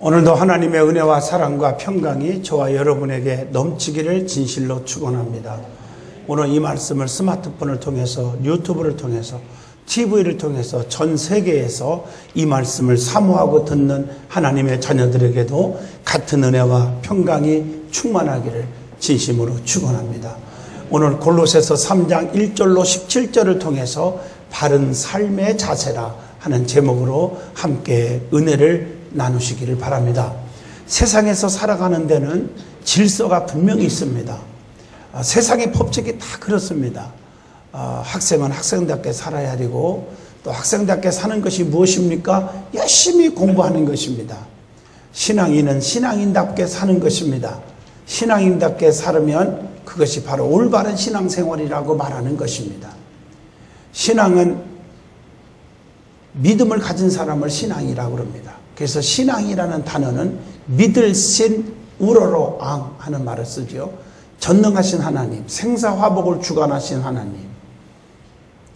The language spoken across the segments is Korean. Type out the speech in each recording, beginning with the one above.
오늘도 하나님의 은혜와 사랑과 평강이 저와 여러분에게 넘치기를 진실로 축원합니다. 오늘 이 말씀을 스마트폰을 통해서, 유튜브를 통해서, TV를 통해서 전 세계에서 이 말씀을 사모하고 듣는 하나님의 자녀들에게도 같은 은혜와 평강이 충만하기를 진심으로 축원합니다. 오늘 골로새서 3장 1절로 17절을 통해서 바른 삶의 자세라 하는 제목으로 함께 은혜를 나누시기를 바랍니다. 세상에서 살아가는 데는 질서가 분명히 있습니다. 세상의 법칙이 다 그렇습니다. 학생은 학생답게 살아야 되고, 또 학생답게 사는 것이 무엇입니까? 열심히 공부하는 것입니다. 신앙인은 신앙인답게 사는 것입니다. 신앙인답게 살면 그것이 바로 올바른 신앙생활이라고 말하는 것입니다. 신앙은 믿음을 가진 사람을 신앙이라고 합니다. 그래서 신앙이라는 단어는 믿을 신 우러러 앙 하는 말을 쓰죠. 전능하신 하나님, 생사화복을 주관하신 하나님,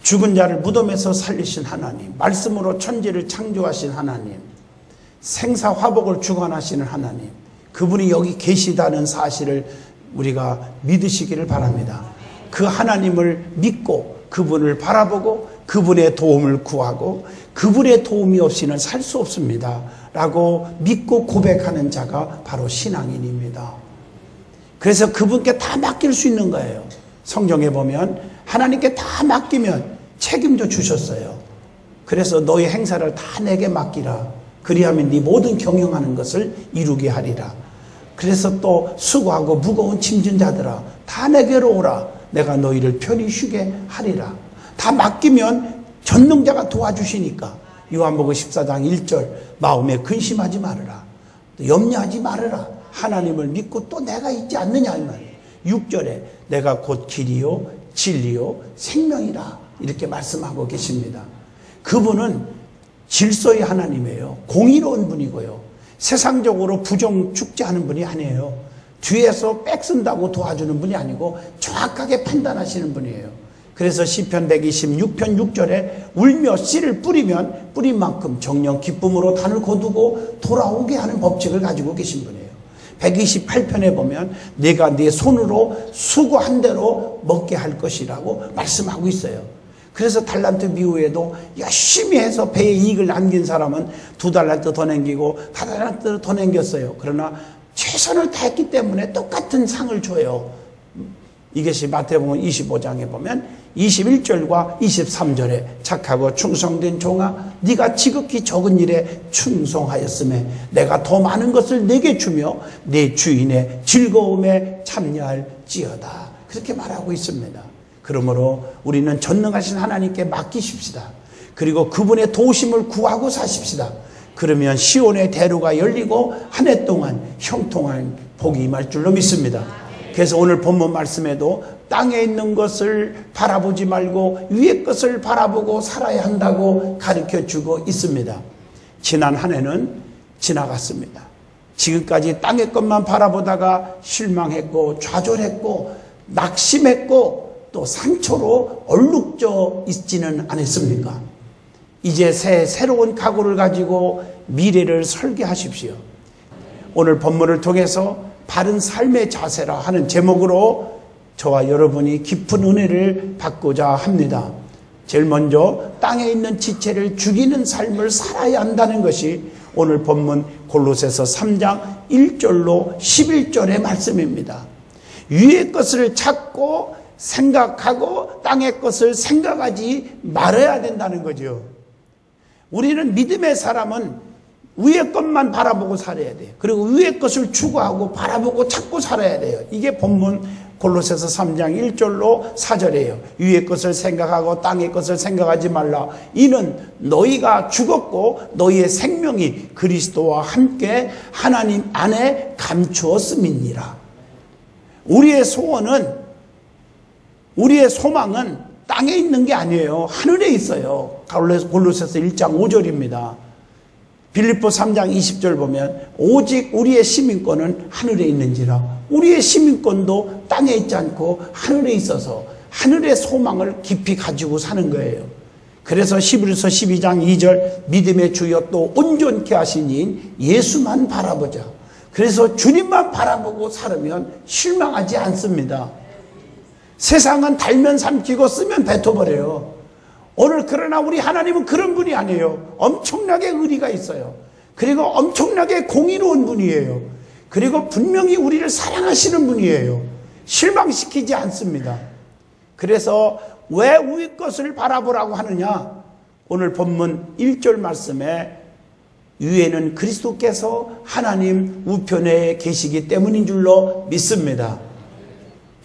죽은 자를 무덤에서 살리신 하나님, 말씀으로 천지를 창조하신 하나님, 생사화복을 주관하시는 하나님, 그분이 여기 계시다는 사실을 우리가 믿으시기를 바랍니다. 그 하나님을 믿고 그분을 바라보고 그분의 도움을 구하고 그분의 도움이 없이는 살 수 없습니다 라고 믿고 고백하는 자가 바로 신앙인입니다. 그래서 그분께 다 맡길 수 있는 거예요. 성경에 보면 하나님께 다 맡기면 책임져 주셨어요. 그래서 너희 행사를 다 내게 맡기라. 그리하면 네 모든 경영하는 것을 이루게 하리라. 그래서 또 수고하고 무거운 짐진 자들아 다 내게로 오라. 내가 너희를 편히 쉬게 하리라. 다 맡기면 전능자가 도와주시니까 요한복음 14장 1절 마음에 근심하지 말아라. 또 염려하지 말아라. 하나님을 믿고 또 내가 있지 않느냐 이 말이에요. 6절에 내가 곧 길이요 진리요 생명이라 이렇게 말씀하고 계십니다. 그분은 질서의 하나님이에요. 공의로운 분이고요. 세상적으로 부정 축제하는 분이 아니에요. 뒤에서 빽쓴다고 도와주는 분이 아니고 정확하게 판단하시는 분이에요. 그래서 시편 126편 6절에 울며 씨를 뿌리면 뿌린 만큼 정령 기쁨으로 단을 거두고 돌아오게 하는 법칙을 가지고 계신 분이에요. 128편에 보면 내가 네 손으로 수고한 대로 먹게 할 것이라고 말씀하고 있어요. 그래서 달란트 비유에도 열심히 해서 배에 이익을 남긴 사람은 2달란트 더 남기고 4달란트 더 남겼어요. 그러나 최선을 다했기 때문에 똑같은 상을 줘요. 이것이 마태복음 25장에 보면 21절과 23절에 착하고 충성된 종아 네가 지극히 적은 일에 충성하였음에 내가 더 많은 것을 내게 주며 내 주인의 즐거움에 참여할지어다. 그렇게 말하고 있습니다. 그러므로 우리는 전능하신 하나님께 맡기십시다. 그리고 그분의 도우심을 구하고 사십시다. 그러면 시온의 대로가 열리고 한 해 동안 형통한 복이 임할 줄로 믿습니다. 그래서 오늘 본문 말씀에도 땅에 있는 것을 바라보지 말고 위의 것을 바라보고 살아야 한다고 가르쳐주고 있습니다. 지난 한 해는 지나갔습니다. 지금까지 땅의 것만 바라보다가 실망했고 좌절했고 낙심했고 또 상처로 얼룩져 있지는 않았습니까? 이제 새로운 각오를 가지고 미래를 설계하십시오. 오늘 본문을 통해서 바른 삶의 자세라 하는 제목으로 저와 여러분이 깊은 은혜를 받고자 합니다. 제일 먼저 땅에 있는 지체를 죽이는 삶을 살아야 한다는 것이 오늘 본문 골로새서 3장 1절로 11절의 말씀입니다. 위의 것을 찾고 생각하고 땅의 것을 생각하지 말아야 된다는 거죠. 우리는 믿음의 사람은 위의 것만 바라보고 살아야 돼요. 그리고 위의 것을 추구하고 바라보고 찾고 살아야 돼요. 이게 본문 골로새서 3장 1절로 4절이에요. 위의 것을 생각하고 땅의 것을 생각하지 말라. 이는 너희가 죽었고 너희의 생명이 그리스도와 함께 하나님 안에 감추었음이니라. 우리의 소원은, 우리의 소망은 땅에 있는 게 아니에요. 하늘에 있어요. 골로새서 1장 5절입니다. 빌립보 3장 20절 보면 오직 우리의 시민권은 하늘에 있는지라. 우리의 시민권도 땅에 있지 않고 하늘에 있어서 하늘의 소망을 깊이 가지고 사는 거예요. 그래서 히브리서 12장 2절 믿음의 주여 또 온전케 하신 이인 예수만 바라보자. 그래서 주님만 바라보고 살으면 실망하지 않습니다. 세상은 달면 삼키고 쓰면 뱉어버려요. 오늘 그러나 우리 하나님은 그런 분이 아니에요. 엄청나게 의리가 있어요. 그리고 엄청나게 공의로운 분이에요. 그리고 분명히 우리를 사랑하시는 분이에요. 실망시키지 않습니다. 그래서 왜 우리 것을 바라보라고 하느냐? 오늘 본문 1절 말씀에 위에는 그리스도께서 하나님 우편에 계시기 때문인 줄로 믿습니다.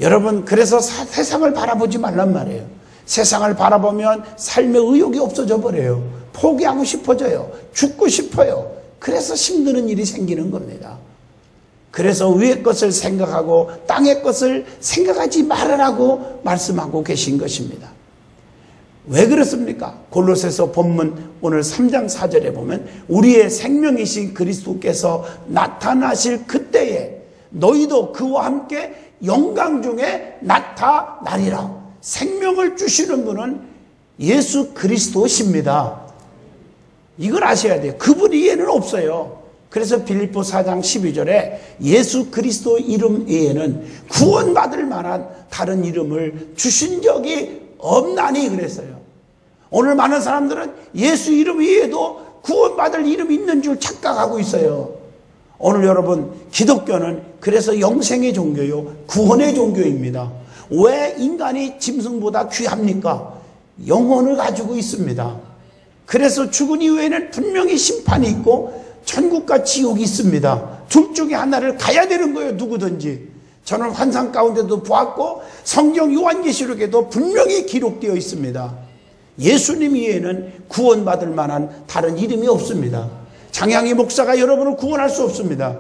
여러분, 그래서 세상을 바라보지 말란 말이에요. 세상을 바라보면 삶의 의욕이 없어져 버려요. 포기하고 싶어져요. 죽고 싶어요. 그래서 힘드는 일이 생기는 겁니다. 그래서 위의 것을 생각하고 땅의 것을 생각하지 말으라고 말씀하고 계신 것입니다. 왜 그렇습니까? 골로새서 본문 오늘 3장 4절에 보면 우리의 생명이신 그리스도께서 나타나실 그때에 너희도 그와 함께 영광 중에 나타나리라. 생명을 주시는 분은 예수 그리스도십니다. 이걸 아셔야 돼요. 그분 이외에는 없어요. 그래서 빌립보 4장 12절에 예수 그리스도 이름 외에는 구원받을 만한 다른 이름을 주신 적이 없나니 그랬어요. 오늘 많은 사람들은 예수 이름 외에도 구원받을 이름이 있는 줄 착각하고 있어요. 오늘 여러분, 기독교는 그래서 영생의 종교요, 구원의 종교입니다. 왜 인간이 짐승보다 귀합니까? 영혼을 가지고 있습니다. 그래서 죽은 이후에는 분명히 심판이 있고 천국과 지옥이 있습니다. 둘 중에 하나를 가야 되는 거예요, 누구든지. 저는 환상 가운데도 보았고 성경 요한계시록에도 분명히 기록되어 있습니다. 예수님 이외에는 구원받을 만한 다른 이름이 없습니다. 장향희 목사가 여러분을 구원할 수 없습니다.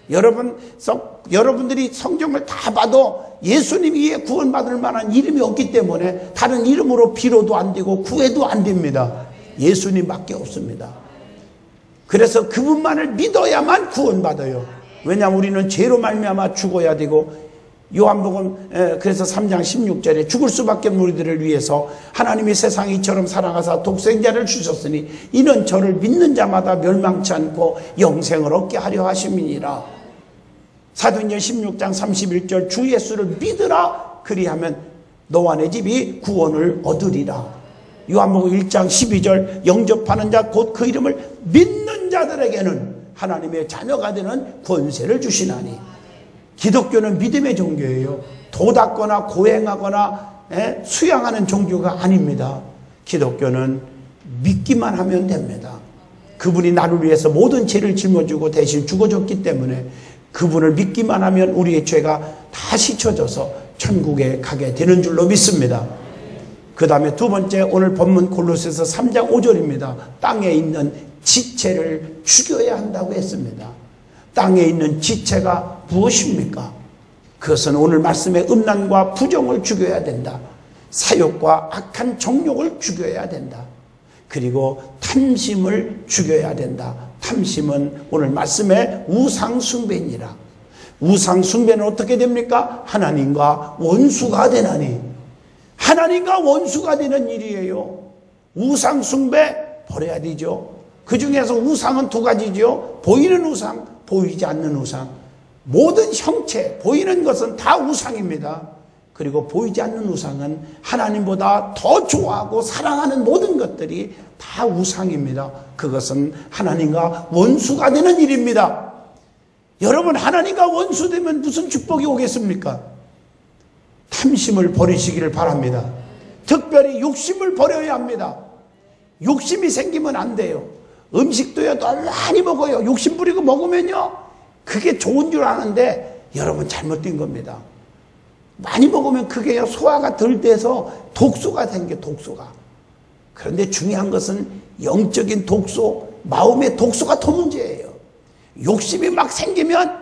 여러분들이 성경을 다 봐도 예수님 이외에 구원받을 만한 이름이 없기 때문에 다른 이름으로 빌어도 안 되고 구해도 안 됩니다. 예수님밖에 없습니다. 그래서 그분만을 믿어야만 구원받아요. 왜냐하면 우리는 죄로 말미암아 죽어야 되고, 요한복음 그래서 3장 16절에 죽을 수밖에 없는 우리들을 위해서 하나님이 세상을 이처럼 사랑하사 독생자를 주셨으니 이는 저를 믿는 자마다 멸망치 않고 영생을 얻게 하려 하심이니라. 사도행전 16장 31절 주 예수를 믿으라 그리하면 너와 내 집이 구원을 얻으리라. 요한복음 1장 12절 영접하는 자 곧 그 이름을 믿는 자들에게는 하나님의 자녀가 되는 권세를 주시나니. 기독교는 믿음의 종교예요. 도닦거나 고행하거나 수양하는 종교가 아닙니다. 기독교는 믿기만 하면 됩니다. 그분이 나를 위해서 모든 죄를 짊어지고 대신 죽어줬기 때문에 그분을 믿기만 하면 우리의 죄가 다 씻혀져서 천국에 가게 되는 줄로 믿습니다. 그 다음에 두 번째, 오늘 본문 골로새서 3장 5절입니다. 땅에 있는 지체를 죽여야 한다고 했습니다. 땅에 있는 지체가 무엇입니까? 그것은 오늘 말씀의 음란과 부정을 죽여야 된다. 사욕과 악한 정욕을 죽여야 된다. 그리고 탐심을 죽여야 된다. 탐심은 오늘 말씀의 우상숭배니라. 우상숭배는 어떻게 됩니까? 하나님과 원수가 되나니. 하나님과 원수가 되는 일이에요. 우상숭배 버려야 되죠. 그 중에서 우상은 두 가지죠. 보이는 우상, 보이지 않는 우상. 모든 형체, 보이는 것은 다 우상입니다. 그리고 보이지 않는 우상은 하나님보다 더 좋아하고 사랑하는 모든 것들이 다 우상입니다. 그것은 하나님과 원수가 되는 일입니다. 여러분, 하나님과 원수 되면 무슨 축복이 오겠습니까? 탐심을 버리시기를 바랍니다. 특별히 욕심을 버려야 합니다. 욕심이 생기면 안 돼요. 음식도요, 너무 많이 먹어요. 욕심 부리고 먹으면요, 그게 좋은 줄 아는데 여러분 잘못된 겁니다. 많이 먹으면 그게 소화가 덜 돼서 독소가 생겨, 독소가. 그런데 중요한 것은 영적인 독소, 마음의 독소가 더 문제예요. 욕심이 막 생기면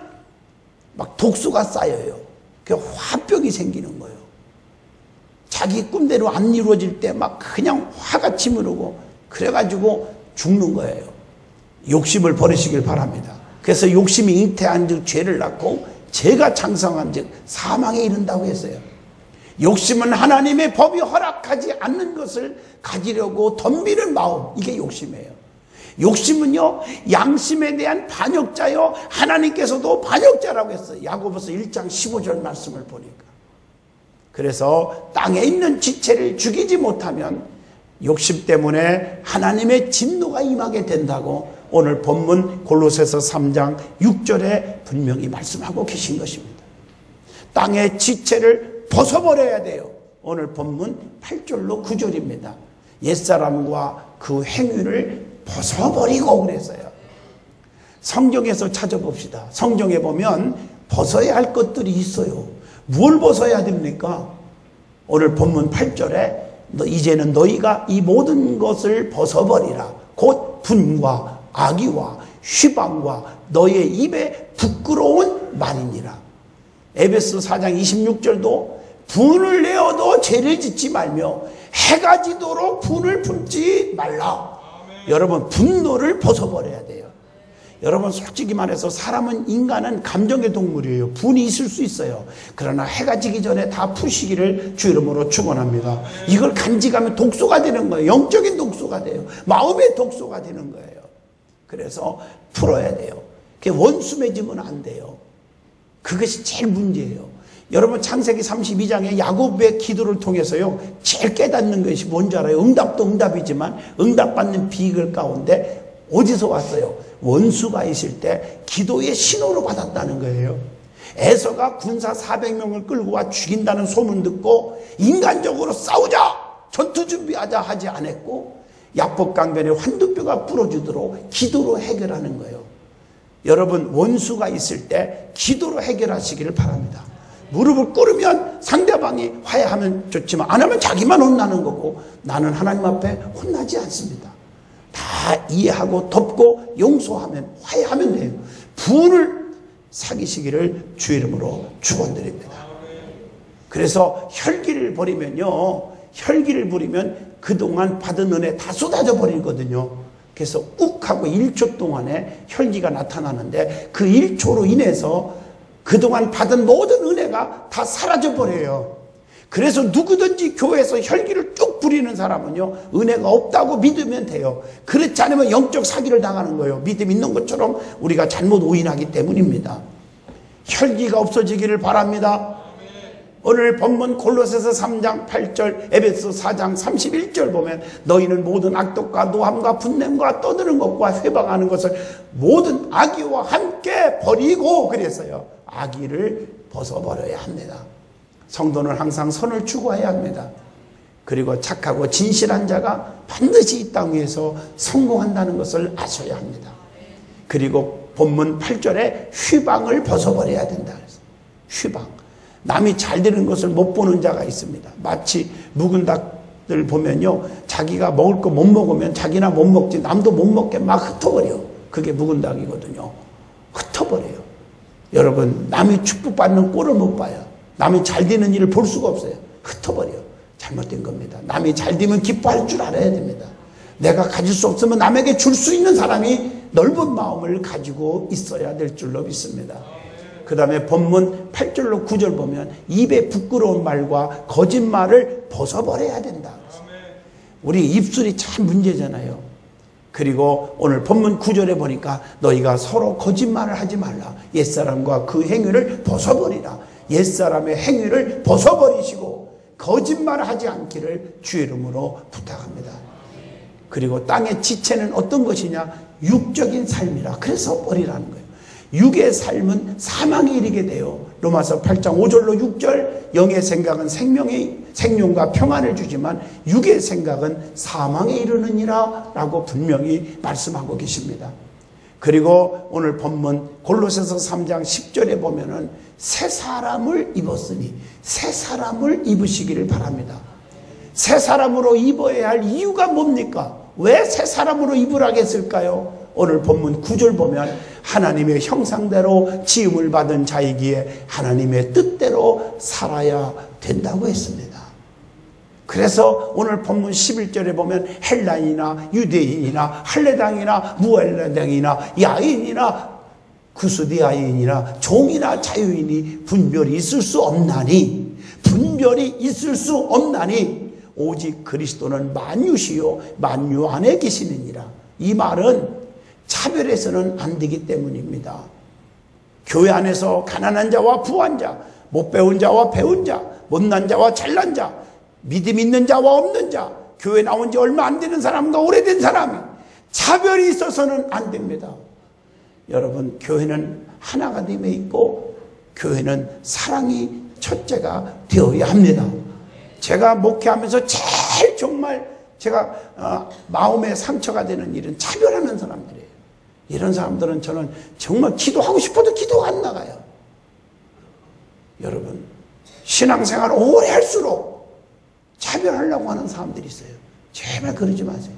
막 독소가 쌓여요. 그 화병이 생기는 거예요. 자기 꿈대로 안 이루어질 때 막 그냥 화가 치밀고 그래가지고 죽는 거예요. 욕심을 버리시길 바랍니다. 그래서 욕심이 잉태한 즉 죄를 낳고 죄가 장성한 즉 사망에 이른다고 했어요. 욕심은 하나님의 법이 허락하지 않는 것을 가지려고 덤비는 마음, 이게 욕심이에요. 욕심은요, 양심에 대한 반역자요, 하나님께서도 반역자라고 했어요. 야고보서 1장 15절 말씀을 보니까. 그래서 땅에 있는 지체를 죽이지 못하면 욕심 때문에 하나님의 진노가 임하게 된다고 오늘 본문 골로새서 3장 6절에 분명히 말씀하고 계신 것입니다. 땅의 지체를 벗어버려야 돼요. 오늘 본문 8절로 9절입니다. 옛사람과 그 행위를 벗어버리고 그랬어요. 성경에서 찾아봅시다. 성경에 보면 벗어야 할 것들이 있어요. 뭘 벗어야 됩니까? 오늘 본문 8절에 이제는 너희가 이 모든 것을 벗어버리라. 곧 분과 악의와 휘방과 너희의 입에 부끄러운 말이니라. 에베소 4장 26절도 분을 내어도 죄를 짓지 말며 해가 지도록 분을 품지 말라. 여러분, 분노를 벗어버려야 돼요. 여러분, 솔직히 말해서 인간은 감정의 동물이에요. 분이 있을 수 있어요. 그러나 해가 지기 전에 다 푸시기를 주 이름으로 축원합니다. 이걸 간직하면 독소가 되는 거예요. 영적인 독소가 돼요. 마음의 독소가 되는 거예요. 그래서 풀어야 돼요. 원수 맺으면 안 돼요. 그것이 제일 문제예요. 여러분, 창세기 32장에 야곱의 기도를 통해서요, 제일 깨닫는 것이 뭔지 알아요? 응답도 응답이지만 응답받는 비결 가운데 어디서 왔어요? 원수가 있을 때 기도의 신호로 받았다는 거예요. 에서가 군사 400명을 끌고 와 죽인다는 소문 듣고 인간적으로 싸우자, 전투 준비하자 하지 않았고, 야복강변에 환두뼈가 부러지도록 기도로 해결하는 거예요. 여러분, 원수가 있을 때 기도로 해결하시기를 바랍니다. 무릎을 꿇으면 상대방이 화해하면 좋지만 안 하면 자기만 혼나는 거고, 나는 하나님 앞에 혼나지 않습니다. 다 이해하고 덮고 용서하면, 화해하면 돼요. 분을 사귀시기를 주 이름으로 축원드립니다. 그래서 혈기를 부리면 그동안 받은 은혜 다 쏟아져 버리거든요. 그래서 욱 하고 1초 동안에 혈기가 나타나는데 그 1초로 인해서 그동안 받은 모든 은혜가 다 사라져 버려요. 그래서 누구든지 교회에서 혈기를 쭉 부리는 사람은요, 은혜가 없다고 믿으면 돼요. 그렇지 않으면 영적 사기를 당하는 거예요. 믿음 있는 것처럼 우리가 잘못 오인하기 때문입니다. 혈기가 없어지기를 바랍니다. 오늘 본문 골로새서 3장 8절, 에베소 4장 31절 보면 너희는 모든 악독과 노함과 분냄과 떠드는 것과 회방하는 것을 모든 악의와 함께 버리고, 그래서요, 악의를 벗어버려야 합니다. 성도는 항상 선을 추구해야 합니다. 그리고 착하고 진실한 자가 반드시 이 땅 위에서 성공한다는 것을 아셔야 합니다. 그리고 본문 8절에 휘방을 벗어버려야 된다. 휘방. 남이 잘 되는 것을 못 보는 자가 있습니다. 마치 묵은 닭들 보면요, 자기가 먹을 거 못 먹으면 자기나 못 먹지 남도 못 먹게 막 흩어버려. 그게 묵은 닭이거든요. 흩어버려요. 여러분, 남이 축복받는 꼴을 못 봐요. 남이 잘 되는 일을 볼 수가 없어요. 흩어버려요. 잘못된 겁니다. 남이 잘 되면 기뻐할 줄 알아야 됩니다. 내가 가질 수 없으면 남에게 줄 수 있는 사람이 넓은 마음을 가지고 있어야 될 줄로 믿습니다. 그 다음에 본문 8절로 9절 보면 입에 부끄러운 말과 거짓말을 벗어버려야 된다. 우리 입술이 참 문제잖아요. 그리고 오늘 본문 9절에 보니까 너희가 서로 거짓말을 하지 말라. 옛사람과 그 행위를 벗어버리라. 옛사람의 행위를 벗어버리시고 거짓말을 하지 않기를 주 이름으로 부탁합니다. 그리고 땅의 지체는 어떤 것이냐? 육적인 삶이라. 그래서 버리라는 거예요. 육의 삶은 사망에 이르게 돼요. 로마서 8장 5절로 6절, 영의 생각은 생명과 평안을 주지만 육의 생각은 사망에 이르느니라 라고 분명히 말씀하고 계십니다. 그리고 오늘 본문 골로새서 3장 10절에 보면은 새 사람을 입었으니 새 사람을 입으시기를 바랍니다. 새 사람으로 입어야 할 이유가 뭡니까? 왜 새 사람으로 입으라고 했을까요? 오늘 본문 9절 보면 하나님의 형상대로 지음을 받은 자이기에 하나님의 뜻대로 살아야 된다고 했습니다. 그래서 오늘 본문 11절에 보면 헬라인이나 유대인이나 할레당이나 무할레당이나 야인이나 구스디아인이나 종이나 자유인이 분별이 있을 수 없나니 분별이 있을 수 없나니 오직 그리스도는 만유시요 만유 안에 계시느니라. 이 말은 차별해서는 안 되기 때문입니다. 교회 안에서 가난한 자와 부한 자, 못 배운 자와 배운 자, 못난 자와 잘난 자, 믿음 있는 자와 없는 자, 교회 나온 지 얼마 안 되는 사람과 오래된 사람이 차별이 있어서는 안 됩니다. 여러분, 교회는 하나가 됨에 있고 교회는 사랑이 첫째가 되어야 합니다. 제가 목회하면서 제일 정말 제가 마음에 상처가 되는 일은 차별하는 사람들이에요. 이런 사람들은 저는 정말 기도하고 싶어도 기도가 안 나가요. 여러분, 신앙생활을 오래 할수록 차별하려고 하는 사람들이 있어요. 제발 그러지 마세요.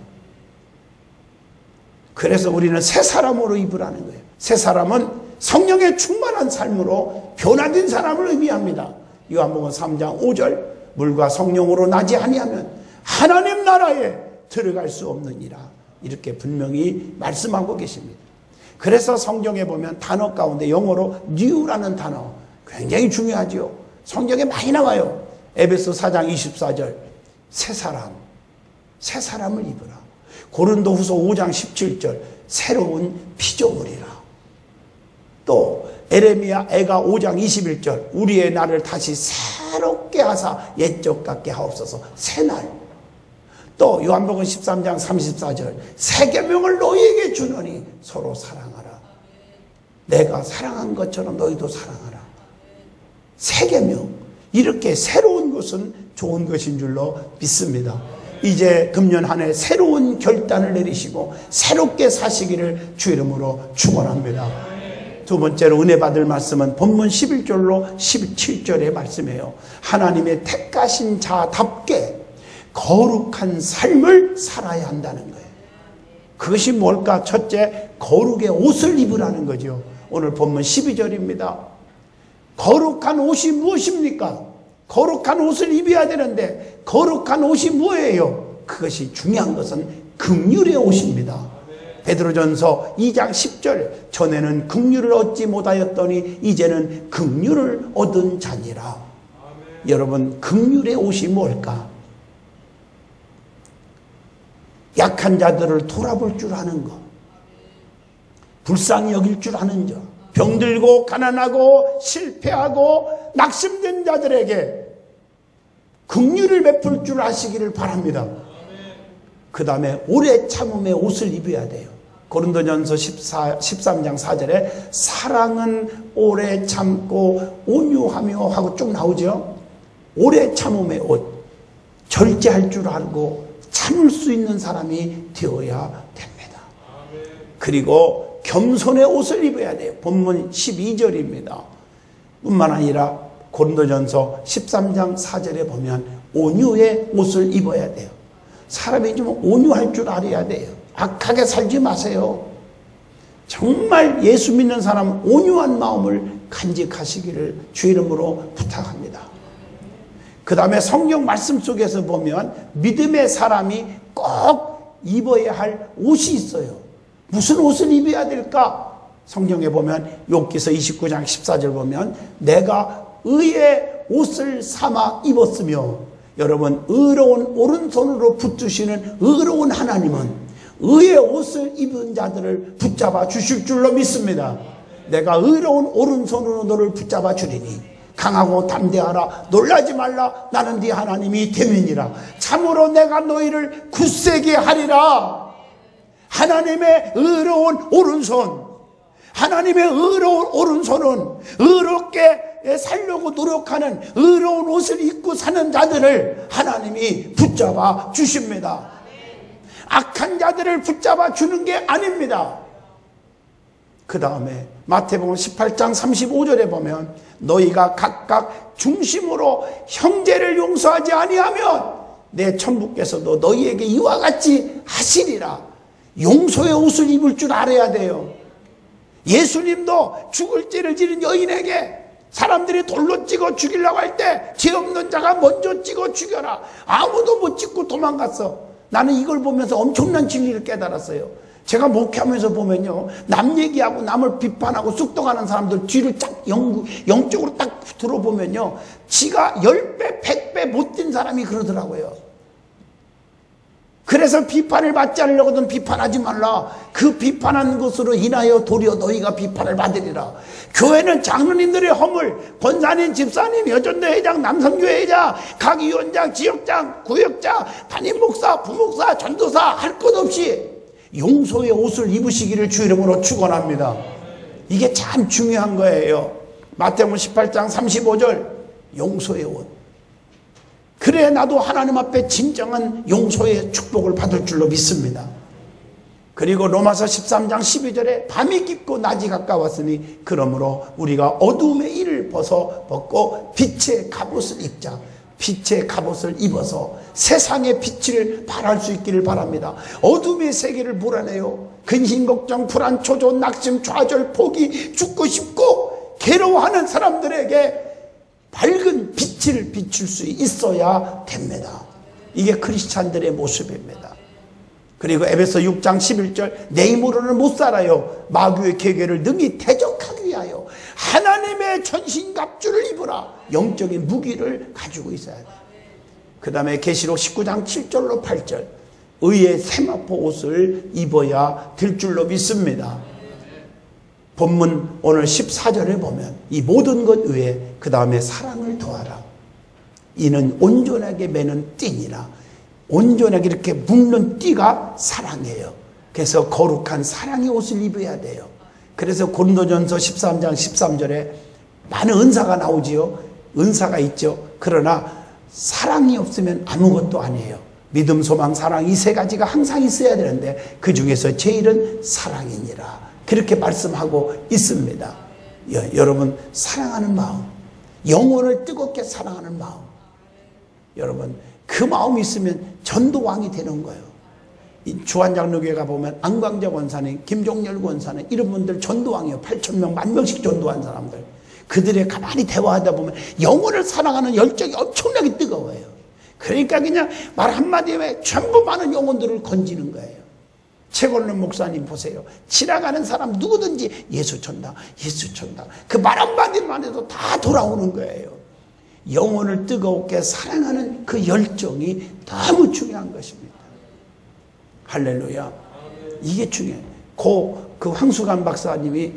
그래서 우리는 새 사람으로 입으라는 거예요. 새 사람은 성령의 충만한 삶으로 변화된 사람을 의미합니다. 요한복음 3장 5절, 물과 성령으로 나지 아니하면 하나님 나라에 들어갈 수 없느니라. 이렇게 분명히 말씀하고 계십니다. 그래서 성경에 보면 단어 가운데 영어로 new라는 단어 굉장히 중요하죠. 성경에 많이 나와요. 에베소 4장 24절, 새 사람을 입으라. 고린도후서 5장 17절, 새로운 피조물이라. 또 에레미야 애가 5장 21절, 우리의 날을 다시 새롭게 하사 옛적 같게 하옵소서. 새날. 또 요한복음 13장 34절, 새 계명을 너희에게 주노니 서로 사랑하라. 내가 사랑한 것처럼 너희도 사랑하라. 새 계명. 이렇게 새로운 것은 좋은 것인 줄로 믿습니다. 이제 금년 한 해 새로운 결단을 내리시고 새롭게 사시기를 주 이름으로 축원합니다. 두 번째로 은혜 받을 말씀은 본문 11절로 17절의 말씀이에요. 하나님의 택하신 자답게 거룩한 삶을 살아야 한다는 거예요. 그것이 뭘까? 첫째, 거룩의 옷을 입으라는 거죠. 오늘 본문 12절입니다. 거룩한 옷이 무엇입니까? 거룩한 옷을 입어야 되는데 거룩한 옷이 뭐예요? 그것이 중요한 것은 긍휼의 옷입니다. 베드로전서 2장 10절, 전에는 긍휼을 얻지 못하였더니 이제는 긍휼을 얻은 자니라. 여러분, 긍휼의 옷이 뭘까? 약한 자들을 돌아볼 줄 아는 것, 불쌍히 여길 줄 아는 자, 병들고 가난하고 실패하고 낙심된 자들에게 긍휼을 베풀 줄 아시기를 바랍니다. 그 다음에 오래 참음의 옷을 입어야 돼요. 고린도전서 13장 4절에 사랑은 오래 참고 온유하며 하고 쭉 나오죠. 오래 참음의 옷, 절제할 줄 알고 참을 수 있는 사람이 되어야 됩니다. 그리고 겸손의 옷을 입어야 돼요. 본문 12절입니다. 뿐만 아니라 고린도전서 13장 4절에 보면 온유의 옷을 입어야 돼요. 사람이 좀 온유할 줄 알아야 돼요. 악하게 살지 마세요. 정말 예수 믿는 사람은 온유한 마음을 간직하시기를 주 이름으로 부탁합니다. 그 다음에 성경 말씀 속에서 보면 믿음의 사람이 꼭 입어야 할 옷이 있어요. 무슨 옷을 입어야 될까? 성경에 보면 욥기서 29장 14절 보면 내가 의의 옷을 삼아 입었으며, 여러분, 의로운 오른손으로 붙드시는 의로운 하나님은 의의 옷을 입은 자들을 붙잡아 주실 줄로 믿습니다. 내가 의로운 오른손으로 너를 붙잡아 주리니 강하고 담대하라. 놀라지 말라. 나는 네 하나님이 됨이니라. 참으로 내가 너희를 굳세게 하리라. 하나님의 의로운 오른손, 하나님의 의로운 오른손은 의롭게 살려고 노력하는 의로운 옷을 입고 사는 자들을 하나님이 붙잡아 주십니다. 악한 자들을 붙잡아 주는 게 아닙니다. 그 다음에 마태복음 18장 35절에 보면 너희가 각각 중심으로 형제를 용서하지 아니하면 내 천부께서도 너희에게 이와 같이 하시리라. 용서의 옷을 입을 줄 알아야 돼요. 예수님도 죽을 죄를 지은 여인에게 사람들이 돌로 찍어 죽이려고 할 때 죄 없는 자가 먼저 찍어 죽여라. 아무도 못 찍고 도망갔어. 나는 이걸 보면서 엄청난 진리를 깨달았어요. 제가 목회하면서 보면요, 남 얘기하고 남을 비판하고 쑥덕하는 사람들 뒤를 쫙 영적으로 딱 들어보면요, 지가 10배, 100배 못된 사람이 그러더라고요. 그래서 비판을 받지 않으려거든 비판하지 말라. 그 비판한 것으로 인하여 도리어 너희가 비판을 받으리라. 교회는 장로님들의 허물, 권사님, 집사님, 여전대 회장, 남성교회 회장, 각 위원장, 지역장, 구역장, 담임 목사, 부목사, 전도사 할 것 없이 용서의 옷을 입으시기를 주 이름으로 축원합니다. 이게 참 중요한 거예요. 마태복음 18장 35절 용서의 옷. 그래 나도 하나님 앞에 진정한 용서의 축복을 받을 줄로 믿습니다. 그리고 로마서 13장 12절에 밤이 깊고 낮이 가까웠으니 그러므로 우리가 어두움의 일을 벗고 빛의 갑옷을 입자. 빛의 갑옷을 입어서 세상의 빛을 발할 수 있기를 바랍니다. 어둠의 세계를 몰아내요. 근심, 걱정, 불안, 초조, 낙심, 좌절, 포기, 죽고 싶고 괴로워하는 사람들에게 밝은 빛을 비출 수 있어야 됩니다. 이게 크리스찬들의 모습입니다. 그리고 에베소 6장 11절 내 힘으로는 못 살아요. 마귀의 계계를 능히 대적하기 위하여 하나님의 전신갑주를 입으라. 영적인 무기를 가지고 있어야 돼요. 그 다음에 계시록 19장 7절로 8절 의의 세마포 옷을 입어야 될 줄로 믿습니다. 본문 오늘 14절에 보면 이 모든 것 외에 그 다음에 사랑을 더하라. 이는 온전하게 매는 띠니라. 온전하게 이렇게 묶는 띠가 사랑이에요. 그래서 거룩한 사랑의 옷을 입어야 돼요. 그래서 고린도전서 13장 13절에 많은 은사가 나오지요. 은사가 있죠. 그러나 사랑이 없으면 아무것도 아니에요. 믿음, 소망, 사랑 이 세 가지가 항상 있어야 되는데 그 중에서 제일은 사랑이니라. 그렇게 말씀하고 있습니다. 여러분 사랑하는 마음, 영혼을 뜨겁게 사랑하는 마음, 여러분 그 마음이 있으면 전도왕이 되는 거예요. 주한장로교회 가보면 안광재 권사님, 김종열 권사님 이런 분들 전도왕이에요. 8,000명, 10,000명씩 전도한 사람들. 그들의 가만히 대화하다 보면 영혼을 사랑하는 열정이 엄청나게 뜨거워요. 그러니까 그냥 말 한마디에 전부 많은 영혼들을 건지는 거예요. 최건론 목사님 보세요. 지나가는 사람 누구든지 예수 촌다, 예수 촌다. 그 말 한마디만 해도 다 돌아오는 거예요. 영혼을 뜨겁게 사랑하는 그 열정이 너무 중요한 것입니다. 할렐루야. 이게 중요해요. 그 황수관 박사님이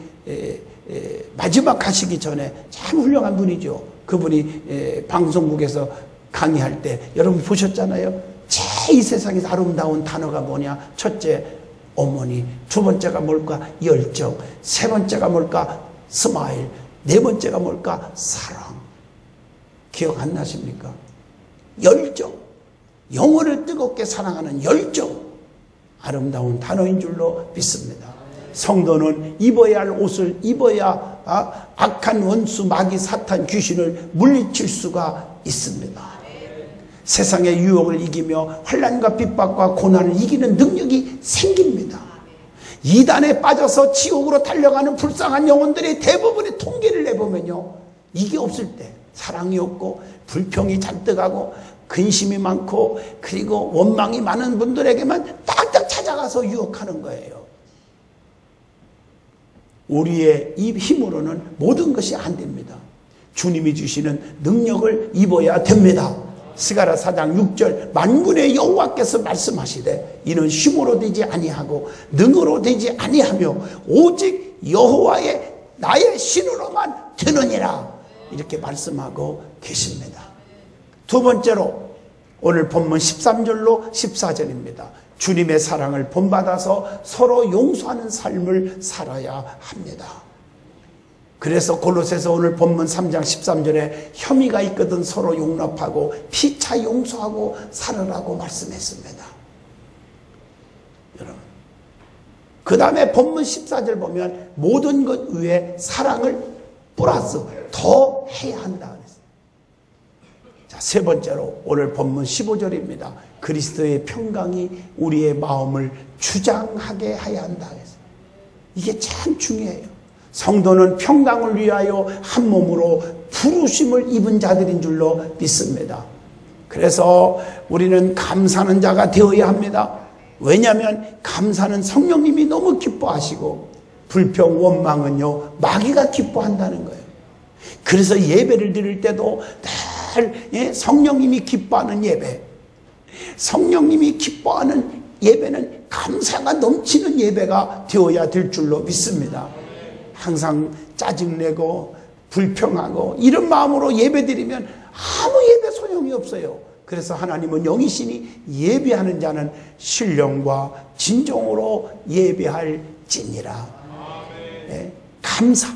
마지막 가시기 전에 참 훌륭한 분이죠. 그분이 방송국에서 강의할 때 여러분 보셨잖아요. 이 세상에서 아름다운 단어가 뭐냐? 첫째, 어머니. 두 번째가 뭘까? 열정. 세 번째가 뭘까? 스마일. 네 번째가 뭘까? 사랑. 기억 안 나십니까? 열정. 영혼을 뜨겁게 사랑하는 열정. 아름다운 단어인 줄로 믿습니다. 성도는 입어야 할 옷을 입어야 악한 원수, 마귀, 사탄, 귀신을 물리칠 수가 있습니다. 세상의 유혹을 이기며 환난과 핍박과 고난을 이기는 능력이 생깁니다. 이단에 빠져서 지옥으로 달려가는 불쌍한 영혼들의 대부분의 통계를 내보면요, 이게 없을 때 사랑이 없고 불평이 잔뜩하고 근심이 많고 그리고 원망이 많은 분들에게만 딱딱 찾아가서 유혹하는 거예요. 우리의 이 힘으로는 모든 것이 안 됩니다. 주님이 주시는 능력을 입어야 됩니다. 스가랴 4장 6절 만군의 여호와께서 말씀하시되 이는 힘으로 되지 아니하고 능으로 되지 아니하며 오직 여호와의 나의 신으로만 되느니라. 이렇게 말씀하고 계십니다. 두 번째로 오늘 본문 13절로 14절입니다. 주님의 사랑을 본받아서 서로 용서하는 삶을 살아야 합니다. 그래서 골로새서 오늘 본문 3장 13절에 혐의가 있거든 서로 용납하고 피차 용서하고 살으라고 말씀했습니다. 여러분, 그 다음에 본문 14절 보면 모든 것 위에 사랑을 플러스 더 해야 한다 그랬어요. 자, 세 번째로 오늘 본문 15절입니다. 그리스도의 평강이 우리의 마음을 주장하게 해야 한다 그랬어요. 이게 참 중요해요. 성도는 평강을 위하여 한 몸으로 부르심을 입은 자들인 줄로 믿습니다. 그래서 우리는 감사하는 자가 되어야 합니다. 왜냐하면 감사는 성령님이 너무 기뻐하시고 불평, 원망은요 마귀가 기뻐한다는 거예요. 그래서 예배를 드릴 때도 늘 성령님이 기뻐하는 예배, 성령님이 기뻐하는 예배는 감사가 넘치는 예배가 되어야 될 줄로 믿습니다. 항상 짜증내고 불평하고 이런 마음으로 예배드리면 아무 예배 소용이 없어요. 그래서 하나님은 영이시니 예배하는 자는 신령과 진정으로 예배할지니라. 네, 감사.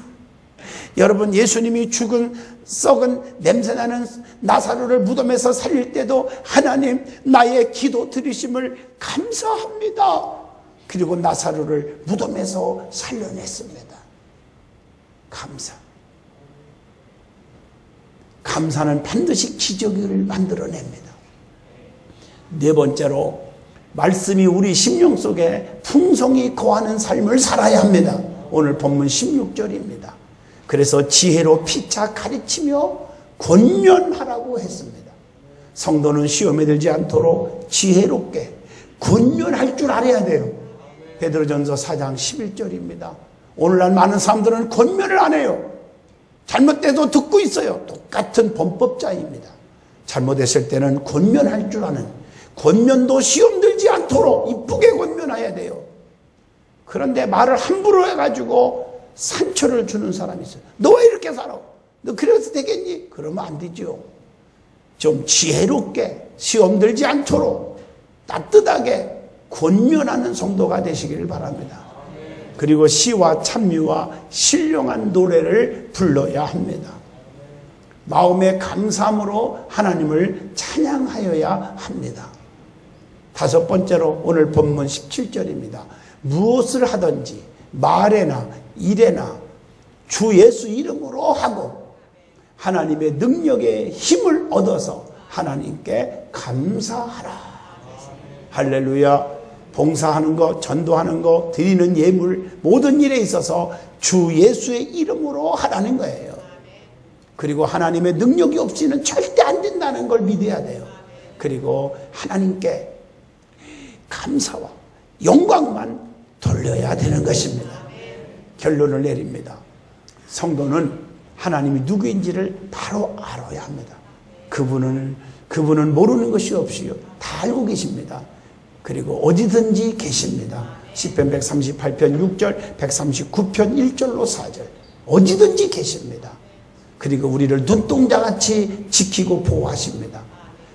여러분, 예수님이 죽은 썩은 냄새나는 나사로를 무덤에서 살릴 때도 하나님 나의 기도 들으심을 감사합니다. 그리고 나사로를 무덤에서 살려냈습니다. 감사. 감사는 반드시 기적을 만들어냅니다. 네 번째로 말씀이 우리 심령 속에 풍성히 거하는 삶을 살아야 합니다. 오늘 본문 16절입니다. 그래서 지혜로 피차 가르치며 권면하라고 했습니다. 성도는 시험에 들지 않도록 지혜롭게 권면할 줄 알아야 돼요. 베드로전서 4장 11절입니다. 오늘날 많은 사람들은 권면을 안 해요. 잘못돼도 듣고 있어요. 똑같은 범법자입니다. 잘못했을 때는 권면할 줄 아는, 권면도 시험 들지 않도록 이쁘게 권면해야 돼요. 그런데 말을 함부로 해가지고 상처를 주는 사람이 있어요. 너 왜 이렇게 살아? 너 그래서 되겠니? 그러면 안 되죠. 좀 지혜롭게 시험 들지 않도록 따뜻하게 권면하는 성도가 되시기를 바랍니다. 그리고 시와 찬미와 신령한 노래를 불러야 합니다. 마음의 감사함으로 하나님을 찬양하여야 합니다. 다섯 번째로 오늘 본문 17절입니다. 무엇을 하든지 말에나 일에나 주 예수 이름으로 하고 하나님의 능력의 힘을 얻어서 하나님께 감사하라. 할렐루야. 봉사하는 것, 전도하는 것, 드리는 예물, 모든 일에 있어서 주 예수의 이름으로 하라는 거예요. 그리고 하나님의 능력이 없이는 절대 안 된다는 걸 믿어야 돼요. 그리고 하나님께 감사와 영광만 돌려야 되는 것입니다. 결론을 내립니다. 성도는 하나님이 누구인지를 바로 알아야 합니다. 그분은 모르는 것이 없이요, 다 알고 계십니다. 그리고 어디든지 계십니다. 시편 138편 6절, 139편 1절로 4절. 어디든지 계십니다. 그리고 우리를 눈동자같이 지키고 보호하십니다.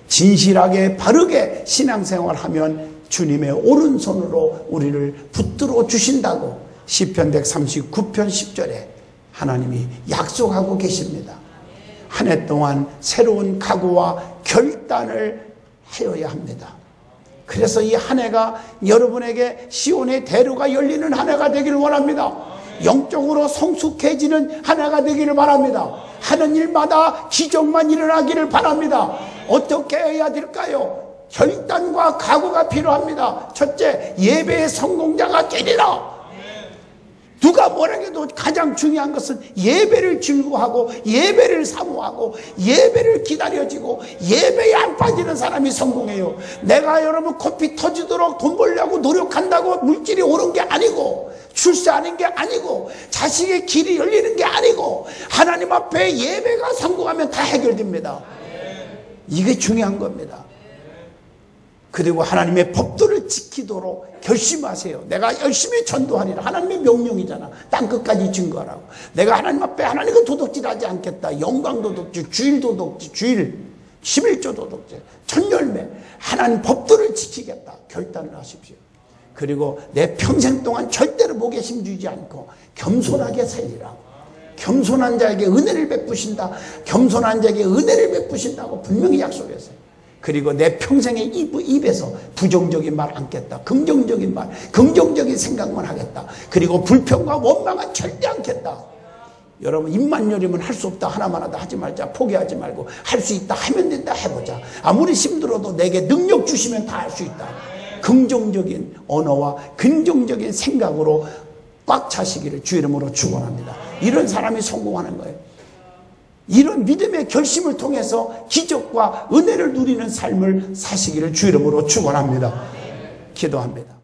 진실하게 바르게 신앙생활하면 주님의 오른손으로 우리를 붙들어 주신다고 시편 139편 10절에 하나님이 약속하고 계십니다. 한 해 동안 새로운 각오와 결단을 하여야 합니다. 그래서 이 한 해가 여러분에게 시온의 대로가 열리는 한 해가 되기를 원합니다. 영적으로 성숙해지는 한 해가 되기를 바랍니다. 하는 일마다 기적만 일어나기를 바랍니다. 어떻게 해야 될까요? 결단과 각오가 필요합니다. 첫째, 예배의 성공자가 되리라. 누가 뭐라 해도 가장 중요한 것은 예배를 즐거워하고 예배를 사모하고 예배를 기다려지고 예배에 안 빠지는 사람이 성공해요. 내가 여러분 코피 터지도록 돈 벌려고 노력한다고 물질이 오른 게 아니고 출세하는 게 아니고 자식의 길이 열리는 게 아니고 하나님 앞에 예배가 성공하면 다 해결됩니다. 이게 중요한 겁니다. 그리고 하나님의 법도를 지키도록 결심하세요. 내가 열심히 전도하리라. 하나님의 명령이잖아. 땅끝까지 증거하라고. 내가 하나님 앞에 하나님과 도둑질하지 않겠다. 영광 도둑질, 주일 도둑질, 주일 11조 도둑질, 천열매. 하나님 법도를 지키겠다. 결단을 하십시오. 그리고 내 평생 동안 절대로 목에심 주지 않고 겸손하게 살리라. 겸손한 자에게 은혜를 베푸신다. 겸손한 자에게 은혜를 베푸신다고 분명히 약속했어요. 그리고 내 평생의 입에서 부정적인 말 않겠다. 긍정적인 말, 긍정적인 생각만 하겠다. 그리고 불평과 원망은 절대 않겠다. 여러분, 입만 열리면 할 수 없다. 하나만 하다 하지 말자. 포기하지 말고 할 수 있다. 하면 된다. 해보자. 아무리 힘들어도 내게 능력 주시면 다 할 수 있다. 긍정적인 언어와 긍정적인 생각으로 꽉 차시기를 주 이름으로 축원합니다. 이런 사람이 성공하는 거예요. 이런 믿음의 결심을 통해서 기적과 은혜를 누리는 삶을 사시기를 주 이름으로 축원합니다. 기도합니다.